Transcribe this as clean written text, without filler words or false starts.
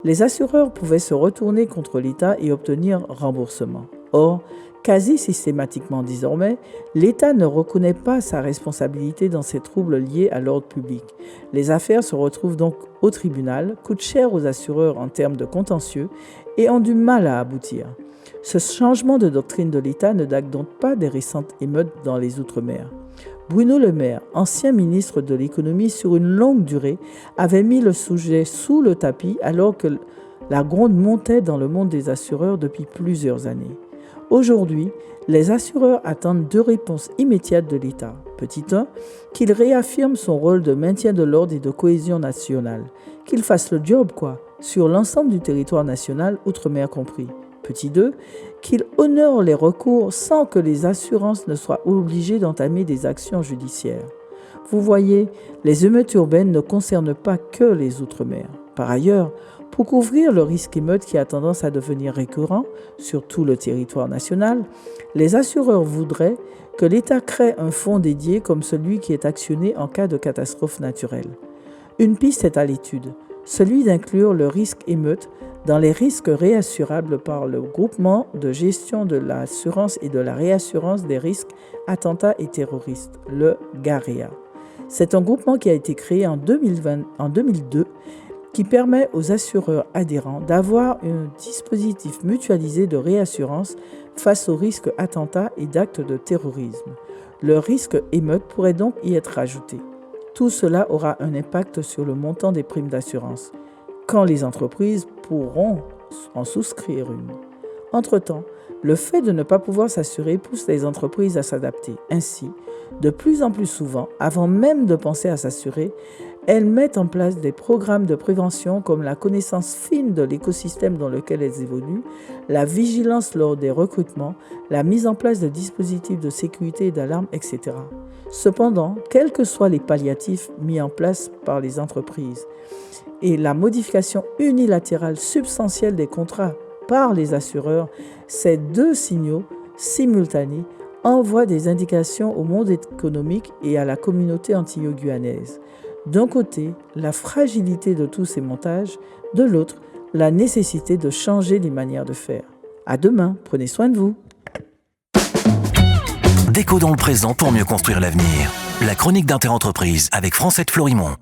Les assureurs pouvaient se retourner contre l'État et obtenir remboursement. Or, quasi systématiquement désormais, l'État ne reconnaît pas sa responsabilité dans ces troubles liés à l'ordre public. Les affaires se retrouvent donc au tribunal, coûtent cher aux assureurs en termes de contentieux et ont du mal à aboutir. Ce changement de doctrine de l'État ne date donc pas des récentes émeutes dans les Outre-mer. Bruno Le Maire, ancien ministre de l'économie sur une longue durée, avait mis le sujet sous le tapis alors que la gronde montait dans le monde des assureurs depuis plusieurs années. Aujourd'hui, les assureurs attendent 2 réponses immédiates de l'État. Petit 1, qu'il réaffirme son rôle de maintien de l'ordre et de cohésion nationale. Qu'il fasse le job, sur l'ensemble du territoire national, Outre-mer compris. Petit 2, qu'il honore les recours sans que les assurances ne soient obligées d'entamer des actions judiciaires. Vous voyez, les émeutes urbaines ne concernent pas que les Outre-mer. Par ailleurs, pour couvrir le risque émeute qui a tendance à devenir récurrent sur tout le territoire national, les assureurs voudraient que l'État crée un fonds dédié comme celui qui est actionné en cas de catastrophe naturelle. Une piste est à l'étude, celui d'inclure le risque émeute dans les risques réassurables par le groupement de gestion de l'assurance et de la réassurance des risques attentats et terroristes, le GAREA. C'est un groupement qui a été créé en 2002 qui permet aux assureurs adhérents d'avoir un dispositif mutualisé de réassurance face aux risques attentats et d'actes de terrorisme. Le risque émeute pourrait donc y être ajouté. Tout cela aura un impact sur le montant des primes d'assurance, quand les entreprises pourront en souscrire une. Entre-temps, le fait de ne pas pouvoir s'assurer pousse les entreprises à s'adapter. Ainsi, de plus en plus souvent, avant même de penser à s'assurer, elles mettent en place des programmes de prévention comme la connaissance fine de l'écosystème dans lequel elles évoluent, la vigilance lors des recrutements, la mise en place de dispositifs de sécurité et d'alarme, etc. Cependant, quels que soient les palliatifs mis en place par les entreprises et la modification unilatérale substantielle des contrats par les assureurs, ces 2 signaux simultanés envoient des indications au monde économique et à la communauté antilo-guyanaise. D'un côté, la fragilité de tous ces montages, de l'autre, la nécessité de changer les manières de faire. À demain, prenez soin de vous. Décodons le présent pour mieux construire l'avenir. La chronique d'Interentreprise avec Francette Florimond.